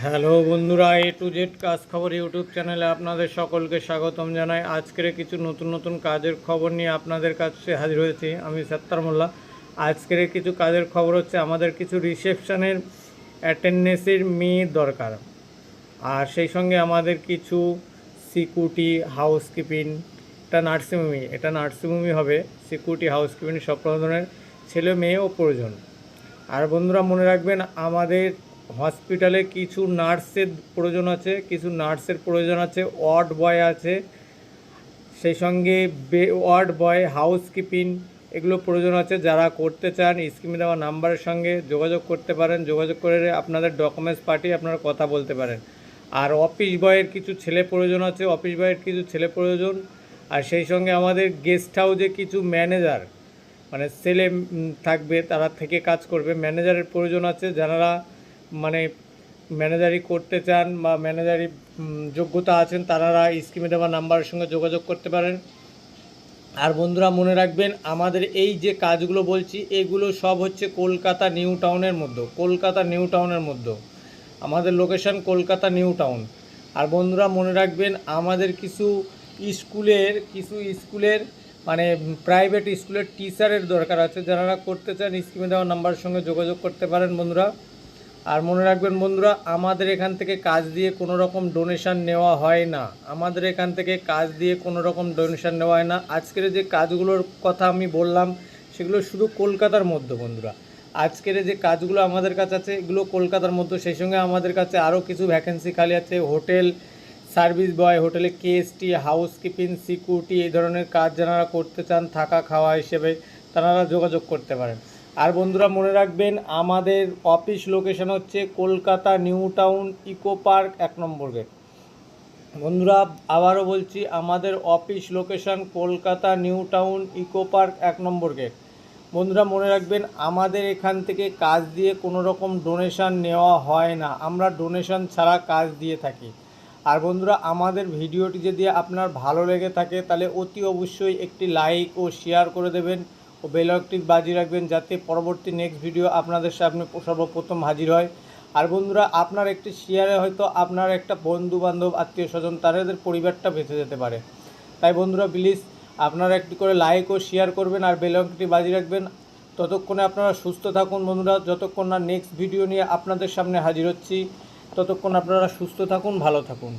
Hello বন্ধুরা, A to Z কাজ খবর ইউটিউব চ্যানেলে আপনাদের সকলকে স্বাগতম জানাই। আজকের কিছু নতুন নতুন কাজের খবর নিয়ে আপনাদের কাছে হাজির হয়েছি আমি সত্তার মোল্লা। আজকের কিছু কাজের খবর হচ্ছে আমাদের কিছু রিসেপশনের অ্যাটেন্ডেন্সের মেয়ে দরকার, আর সেই সঙ্গে আমাদের কিছু সিকিউরিটি হাউসকিপিং, এটা নার্সিংহোমই হবে। সিকিউরিটি হাউসকিপিং সব ধরনের ছেলে মেয়েও প্রয়োজন। আর বন্ধুরা মনে রাখবেন, আমাদের হসপিটালে কিছু নার্সের প্রয়োজন আছে, ওয়ার্ড বয় আছে, সেই সঙ্গে ওয়ার্ড বয়, হাউসকিপিং এগুলো প্রয়োজন আছে। যারা করতে চান স্ক্রিনে দেওয়া নাম্বারের সঙ্গে যোগাযোগ করতে পারেন, যোগাযোগ করে আপনাদের ডকুমেন্টস পাঠিয়ে আপনারা কথা বলতে পারেন। আর অফিস বয়ের কিছু ছেলে প্রয়োজন। আর সেই সঙ্গে আমাদের গেস্ট হাউসে কিছু ম্যানেজার, মানে ছেলে থাকবে, তারা থেকে কাজ করবে। ম্যানেজারের প্রয়োজন আছে। যারা মানে ম্যানেজারি করতে চান বা ম্যানেজারি যোগ্যতা আছেন, তারা স্ক্রিনে দেওয়া নাম্বারের সঙ্গে যোগাযোগ করতে পারেন। আর বন্ধুরা মনে রাখবেন, আমাদের এই যে কাজগুলো বলছি এগুলো সব হচ্ছে কলকাতা নিউ টাউনের মধ্যে। আমাদের লোকেশন কলকাতা নিউ টাউন। আর বন্ধুরা মনে রাখবেন, আমাদের কিছু স্কুলের মানে প্রাইভেট স্কুলের টিচারের দরকার আছে। যারা করতে চান স্ক্রিনে দেওয়া নাম্বারের সঙ্গে যোগাযোগ করতে পারেন বন্ধুরা। আর মনে রাখবেন বন্ধুরা, আমাদের এখান থেকে কাজ দিয়ে কোনো রকম ডোনেশান নেওয়া হয় না। আজকের যে কাজগুলোর কথা আমি বললাম সেগুলো শুধু কলকাতার মধ্যে বন্ধুরা। আজকের যে কাজগুলো আমাদের কাছে আছে এগুলো কলকাতার মধ্যে। সেই সঙ্গে আমাদের কাছে আরও কিছু ভ্যাকেন্সি খালি আছে। হোটেল সার্ভিস বয়, হোটেলে কেএসটি, হাউসকিপিং, সিকিউরিটি, এই ধরনের কাজ যারা করতে চান থাকা খাওয়া হিসেবে, তারা যোগাযোগ করতে পারেন। আর বন্ধুরা মনে রাখবেন, আমাদের অফিস লোকেশন হচ্ছে Kolkata new town, eco park 1 number gate. বন্ধুরা আবারও বলছি, আমাদের office location Kolkata new town, eco park 1 number gate. বন্ধুরা মনে রাখবেন, আমাদের এখান থেকে কাজ দিয়ে কোনো রকম ডোনেশান নেওয়া হয় না। আমরা ডোনেশান ছাড়া কাজ দিয়ে থাকি। আর বন্ধুরা, আমাদের ভিডিওটি যদি আপনার ভালো লেগে থাকে তাহলে অতি অবশ্যই একটি লাইক ও শেয়ার করে দেবেন ও বেল আইকনটি বাজিয়ে রাখবেন, যাতে পরবর্তী নেক্সট ভিডিও আপনাদের সামনে সর্বপ্রথম হাজির হয়। আর বন্ধুরা, আপনার একটি শেয়ারে হয়তো আপনার একটা বন্ধু বান্ধব, আত্মীয় স্বজন, তাদের পরিবারটা বেঁচে যেতে পারে। তাই বন্ধুরা প্লিজ আপনারা একটি করে লাইক ও শেয়ার করবেন আর বেল আইকনটি বাজিয়ে রাখবেন। ততক্ষণে আপনারা সুস্থ থাকুন বন্ধুরা। যতক্ষণ না নেক্সট ভিডিও নিয়ে আপনাদের সামনে হাজির হচ্ছি, ততক্ষণ আপনারা সুস্থ থাকুন, ভালো থাকুন।